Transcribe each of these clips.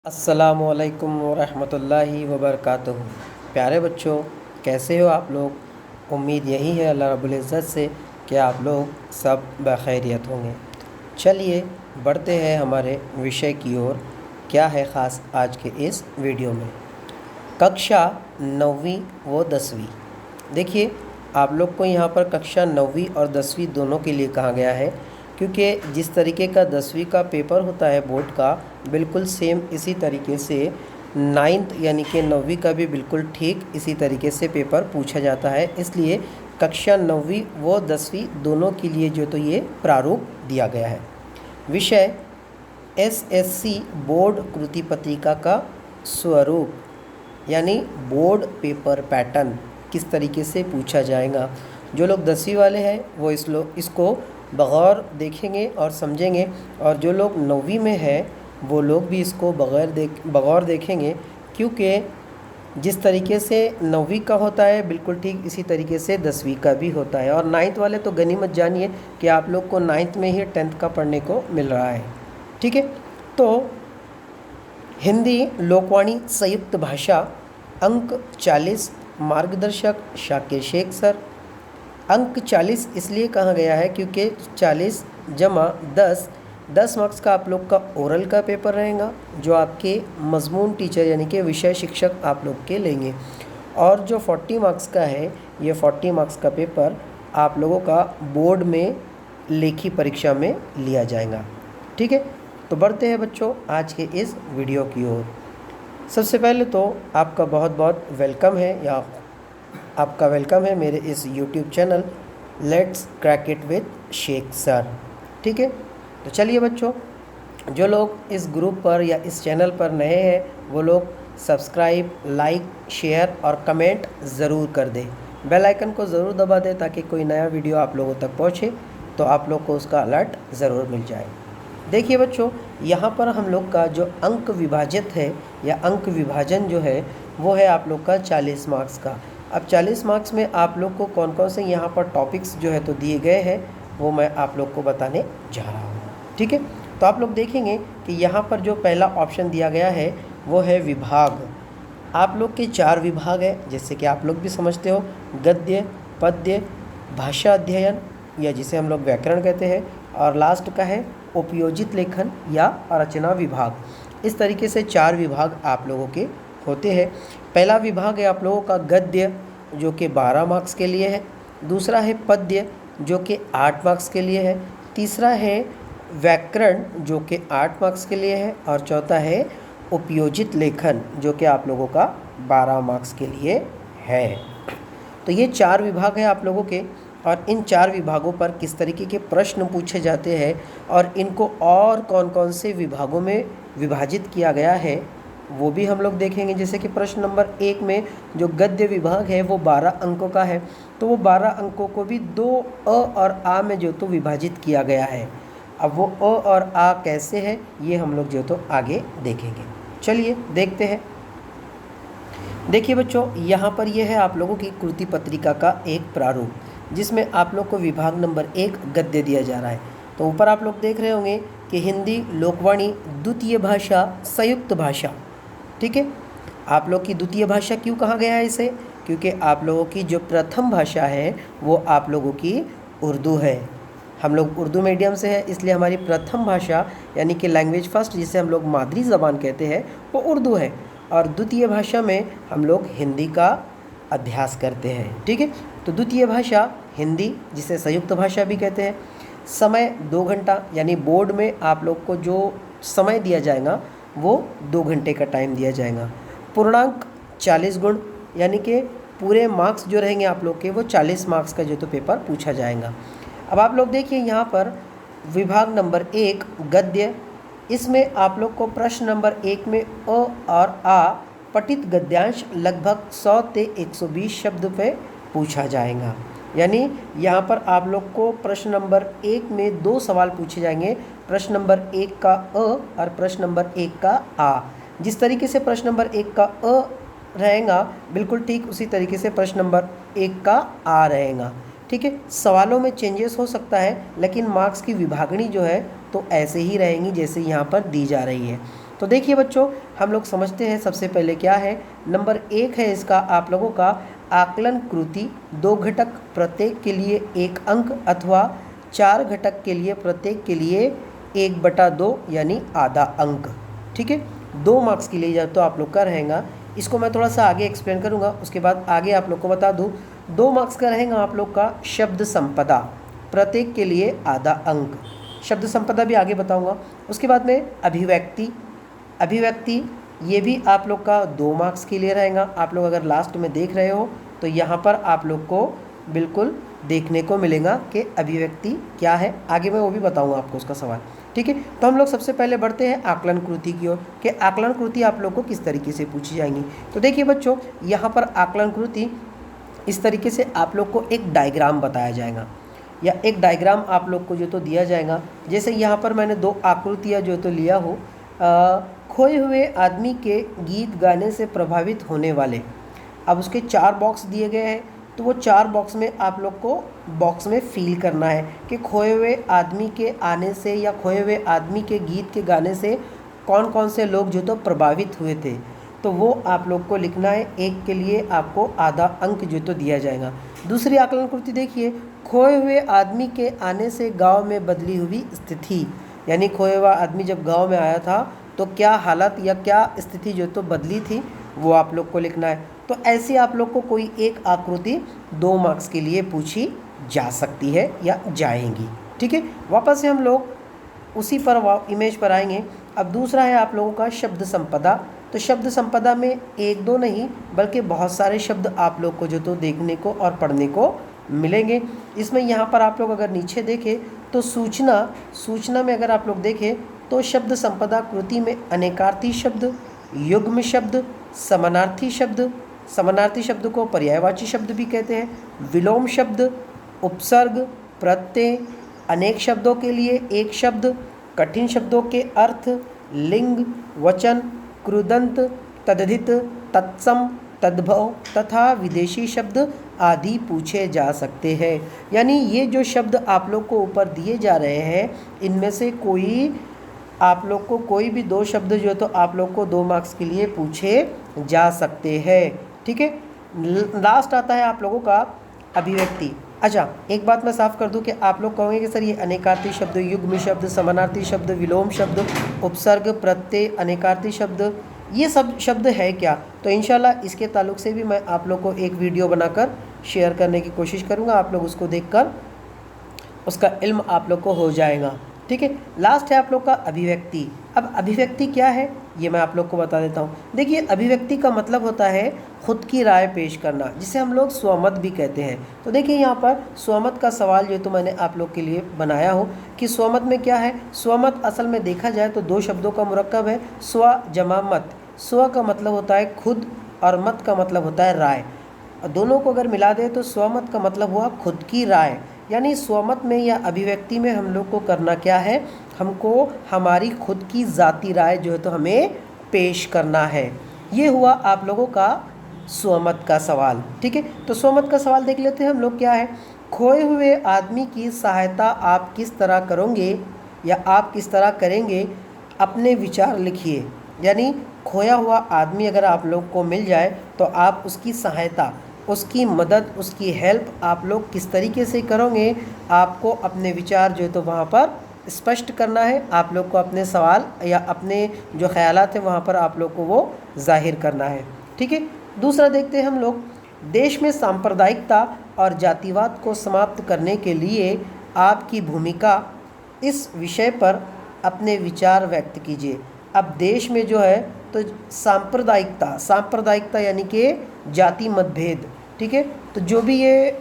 अस्सलामुअलैकुम वरहमतुल्लाहि वबरकातुहू। प्यारे बच्चों, कैसे हो आप लोग। उम्मीद यही है अल्लाह रब्बुल इज़्ज़त से कि आप लोग सब बखैरियत होंगे। चलिए बढ़ते हैं हमारे विषय की ओर। क्या है ख़ास आज के इस वीडियो में। कक्षा 9वीं व 10वीं। देखिए, आप लोग को यहाँ पर कक्षा 9वीं और 10वीं दोनों के लिए कहा गया है, क्योंकि जिस तरीके का 10वीं का पेपर होता है बोर्ड का, बिल्कुल सेम इसी तरीके से 9th यानी कि 9वीं का भी बिल्कुल ठीक इसी तरीके से पेपर पूछा जाता है। इसलिए कक्षा 9वीं व 10वीं दोनों के लिए जो तो ये प्रारूप दिया गया है। विषय एसएससी बोर्ड कृति पत्रिका का स्वरूप यानी बोर्ड पेपर पैटर्न किस तरीके से पूछा जाएगा। जो लोग 10वीं वाले हैं वो इसको बगौर देखेंगे और समझेंगे, और जो लोग 9वीं में हैं वो लोग भी इसको बगौर देखेंगे, क्योंकि जिस तरीके से 9वीं का होता है बिल्कुल ठीक इसी तरीके से 10वीं का भी होता है। और 9th वाले तो गनीमत जानिए कि आप लोग को 9th में ही 10th का पढ़ने को मिल रहा है। ठीक है, तो हिंदी लोकवाणी संयुक्त भाषा अंक 40 मार्गदर्शक शाकिर शेख सर। अंक 40 इसलिए कहा गया है क्योंकि 40 जमा 10 मार्क्स का आप लोग का ओरल का पेपर रहेगा, जो आपके मजमून टीचर यानी कि विषय शिक्षक आप लोग के लेंगे। और जो 40 मार्क्स का है, ये 40 मार्क्स का पेपर आप लोगों का बोर्ड में लेखी परीक्षा में लिया जाएगा। ठीक है, तो बढ़ते हैं बच्चों आज के इस वीडियो की ओर। सबसे पहले तो आपका बहुत बहुत वेलकम है, या आपका वेलकम है मेरे इस YouTube channel let's crack it with Shaikh sir. ठीक है, तो चलिए बच्चों, जो लोग इस ग्रुप पर या इस चैनल पर नए हैं वो लोग सब्सक्राइब, लाइक, शेयर और कमेंट ज़रूर कर दें। बेल आइकन को ज़रूर दबा दें ताकि कोई नया वीडियो आप लोगों तक पहुँचे तो आप लोग को उसका अलर्ट ज़रूर मिल जाए। देखिए बच्चों, यहाँ पर हम लोग का जो अंक विभाजित है या अंक विभाजन जो है वो है आप लोग का 40 मार्क्स का। अब 40 मार्क्स में आप लोग को कौन कौन से यहाँ पर टॉपिक्स जो है तो दिए गए हैं वो मैं आप लोग को बताने जा रहा हूँ। ठीक है, तो आप लोग देखेंगे कि यहाँ पर जो पहला ऑप्शन दिया गया है वो है विभाग। आप लोग के 4 विभाग है, जैसे कि आप लोग भी समझते हो, गद्य, पद्य, भाषा अध्ययन या जिसे हम लोग व्याकरण कहते हैं, और लास्ट का है उपयोजित लेखन या रचना विभाग। इस तरीके से 4 विभाग आप लोगों के होते हैं। पहला विभाग है आप लोगों का गद्य, जो कि 12 मार्क्स के लिए है। दूसरा है पद्य, जो कि 8 मार्क्स के लिए है। तीसरा है व्याकरण, जो कि 8 मार्क्स के लिए है। और चौथा है उपयोजित लेखन, जो कि आप लोगों का 12 मार्क्स के लिए है। तो ये 4 विभाग है आप लोगों के, और इन 4 विभागों पर किस तरीके के प्रश्न पूछे जाते हैं और इनको और कौन कौन से विभागों में विभाजित किया गया है वो भी हम लोग देखेंगे। जैसे कि प्रश्न नंबर 1 में जो गद्य विभाग है वो 12 अंकों का है, तो वो 12 अंकों को भी 2 अ और आ में जो तो विभाजित किया गया है। अब वो अ और आ कैसे है ये हम लोग जो तो आगे देखेंगे। चलिए देखते हैं। देखिए बच्चों, यहाँ पर यह है आप लोगों की कृति पत्रिका का एक प्रारूप, जिसमें आप लोग को विभाग नंबर 1 गद्य दिया जा रहा है। तो ऊपर आप लोग देख रहे होंगे कि हिंदी लोकवाणी द्वितीय भाषा संयुक्त भाषा। ठीक है, आप लोग की द्वितीय भाषा क्यों कहा गया है इसे, क्योंकि आप लोगों की जो प्रथम भाषा है वो आप लोगों की उर्दू है। हम लोग उर्दू मीडियम से है, इसलिए हमारी प्रथम भाषा यानी कि लैंग्वेज फर्स्ट, जिसे हम लोग मादरी ज़बान कहते हैं, वो उर्दू है। और द्वितीय भाषा में हम लोग हिंदी का अभ्यास करते हैं। ठीक है, तो द्वितीय भाषा हिंदी, जिसे संयुक्त भाषा भी कहते हैं। समय 2 घंटा, यानी बोर्ड में आप लोग को जो समय दिया जाएगा वो 2 घंटे का टाइम दिया जाएगा। पूर्णांक 40 गुण, यानी कि पूरे मार्क्स जो रहेंगे आप लोग के वो 40 मार्क्स का जो तो पेपर पूछा जाएगा। अब आप लोग देखिए यहाँ पर विभाग नंबर 1 गद्य, इसमें आप लोग को प्रश्न नंबर 1 में अ और आ पठित गद्यांश लगभग 100 से 120 शब्द पे पूछा जाएगा। यानी यहाँ पर आप लोग को प्रश्न नंबर 1 में 2 सवाल पूछे जाएंगे, प्रश्न नंबर 1 का अ और प्रश्न नंबर 1 का आ। जिस तरीके से प्रश्न नंबर 1 का अ रहेगा बिल्कुल ठीक उसी तरीके से प्रश्न नंबर 1 का आ रहेगा। ठीक है, सवालों में चेंजेस हो सकता है, लेकिन मार्क्स की विभागणी जो है तो ऐसे ही रहेंगी जैसे यहाँ पर दी जा रही है। तो देखिए बच्चों, हम लोग समझते हैं सबसे पहले क्या है। नंबर 1 है इसका आप लोगों का आकलन कृति, 2 घटक प्रत्येक के लिए 1 अंक अथवा 4 घटक के लिए प्रत्येक के लिए 1/2 यानी आधा अंक। ठीक है, 2 मार्क्स के लिए तो आप लोग का रहेगा। इसको मैं थोड़ा सा आगे एक्सप्लेन करूँगा, उसके बाद आगे आप लोग को बता दूँ। 2 मार्क्स का रहेगा आप लोग का शब्द संपदा, प्रत्येक के लिए आधा अंक। शब्द संपदा भी आगे बताऊँगा। उसके बाद में अभिव्यक्ति ये भी आप लोग का 2 मार्क्स के लिए रहेगा। आप लोग अगर लास्ट में देख रहे हो तो यहाँ पर आप लोग को बिल्कुल देखने को मिलेगा कि अभिव्यक्ति क्या है, आगे मैं वो भी बताऊँगा आपको उसका सवाल। ठीक है, तो हम लोग सबसे पहले बढ़ते हैं आकलन कृति की ओर कि आकलन कृति आप लोग को किस तरीके से पूछी जाएंगी। तो देखिए बच्चों, यहाँ पर आकलन कृति इस तरीके से आप लोग को एक डायग्राम बताया जाएगा, या एक डायग्राम आप लोग को जो तो दिया जाएगा। जैसे यहाँ पर मैंने 2 आकृतियाँ जो तो लिया हो, खोए हुए आदमी के गीत गाने से प्रभावित होने वाले। अब उसके 4 बॉक्स दिए गए हैं, तो वो 4 बॉक्स में आप लोग को बॉक्स में फिल करना है कि खोए हुए आदमी के आने से या खोए हुए आदमी के गीत के गाने से कौन कौन से लोग जो तो प्रभावित हुए थे, तो वो आप लोग को लिखना है। एक के लिए आपको आधा अंक जो तो दिया जाएगा। दूसरी आकलन कृति देखिए, खोए हुए आदमी के आने से गांव में बदली हुई स्थिति, यानी खोए हुआ आदमी जब गांव में आया था तो क्या हालत या क्या स्थिति जो तो बदली थी, वो आप लोग को लिखना है। तो ऐसे आप लोग को कोई एक आकृति 2 मार्क्स के लिए पूछी जा सकती है या जाएंगी। ठीक है, वापस से हम लोग उसी पर इमेज पर आएंगे। अब दूसरा है आप लोगों का शब्द संपदा। तो शब्द संपदा में 1-2 नहीं बल्कि बहुत सारे शब्द आप लोग को जो तो देखने को और पढ़ने को मिलेंगे। इसमें यहाँ पर आप लोग अगर नीचे देखें तो सूचना में अगर आप लोग देखें तो शब्द संपदा कृति में अनेकार्थी शब्द, युग्म शब्द, समानार्थी शब्द को पर्यायवाची शब्द भी कहते हैं, विलोम शब्द, उपसर्ग, प्रत्यय, अनेक शब्दों के लिए एक शब्द, कठिन शब्दों के अर्थ, लिंग, वचन, कृदंत, तद्धित, तत्सम, तद्भव तथा विदेशी शब्द आदि पूछे जा सकते हैं। यानी ये जो शब्द आप लोग को ऊपर दिए जा रहे हैं, इनमें से कोई आप लोग को कोई भी 2 शब्द जो तो आप लोग को 2 मार्क्स के लिए पूछे जा सकते हैं। ठीक है, लास्ट आता है आप लोगों का अभिव्यक्ति। अच्छा, एक बात मैं साफ कर दूं कि आप लोग कहोगे कि सर ये अनेकार्थी शब्द, युग्म शब्द, समानार्थी शब्द, विलोम शब्द, उपसर्ग, प्रत्यय, अनेकार्थी शब्द, ये सब शब्द है क्या? तो इंशाल्लाह इसके ताल्लुक से भी मैं आप लोग को एक वीडियो बनाकर शेयर करने की कोशिश करूँगा। आप लोग उसको देखकर उसका इल्म आप लोग को हो जाएगा। ठीक है, लास्ट है आप लोग का अभिव्यक्ति। अब अभिव्यक्ति क्या है ये मैं आप लोग को बता देता हूँ। देखिए, अभिव्यक्ति का मतलब होता है खुद की राय पेश करना, जिसे हम लोग स्वमत भी कहते हैं। तो देखिए यहाँ पर स्वमत का सवाल जो तो मैंने आप लोग के लिए बनाया हो कि स्वमत में क्या है। स्वमत असल में देखा जाए तो 2 शब्दों का मुरक्कब है, स्व जमा मत। स्व का मतलब होता है खुद और मत का मतलब होता है राय। दोनों को अगर मिला दे तो स्वमत का मतलब हुआ खुद की राय। यानी स्वमत में या अभिव्यक्ति में हम लोग को करना क्या है, हमको हमारी खुद की ज़ाती राय जो है तो हमें पेश करना है। ये हुआ आप लोगों का स्वमत का सवाल। ठीक है, तो स्वमत का सवाल देख लेते हैं हम लोग। क्या है, खोए हुए आदमी की सहायता आप किस तरह करोगे या आप किस तरह करेंगे, अपने विचार लिखिए। यानी खोया हुआ आदमी अगर आप लोग को मिल जाए तो आप उसकी सहायता, उसकी मदद, उसकी हेल्प आप लोग किस तरीके से करोगे, आपको अपने विचार जो है तो वहाँ पर स्पष्ट करना है। आप लोग को अपने सवाल या अपने जो ख्यालात हैं वहाँ पर आप लोग को वो जाहिर करना है। ठीक है, दूसरा देखते हैं हम लोग, देश में सांप्रदायिकता और जातिवाद को समाप्त करने के लिए आपकी भूमिका, इस विषय पर अपने विचार व्यक्त कीजिए। अब देश में जो है तो सांप्रदायिकता यानी कि जाति मतभेद। ठीक है, तो जो भी ये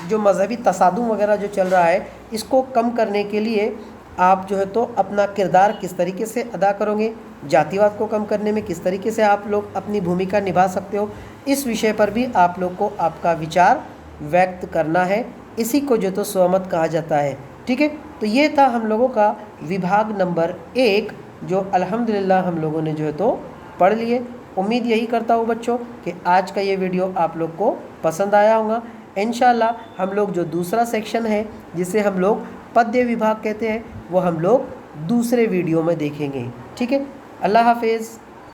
जो मज़हबी तसादुम वगैरह जो चल रहा है, इसको कम करने के लिए आप जो है तो अपना किरदार किस तरीके से अदा करोगे, जातिवाद को कम करने में किस तरीके से आप लोग अपनी भूमिका निभा सकते हो, इस विषय पर भी आप लोग को आपका विचार व्यक्त करना है। इसी को जो तो स्वमत कहा जाता है। ठीक है, तो ये था हम लोगों का विभाग नंबर 1 जो अल्हम्दुलिल्लाह हम लोगों ने जो है तो पढ़ लिए। उम्मीद यही करता हूँ बच्चों कि आज का ये वीडियो आप लोग को पसंद आया होगा। इंशाल्लाह हम लोग जो दूसरा सेक्शन है जिसे हम लोग पद्य विभाग कहते हैं, वो हम लोग दूसरे वीडियो में देखेंगे। ठीक है, अल्लाह हाफिज़।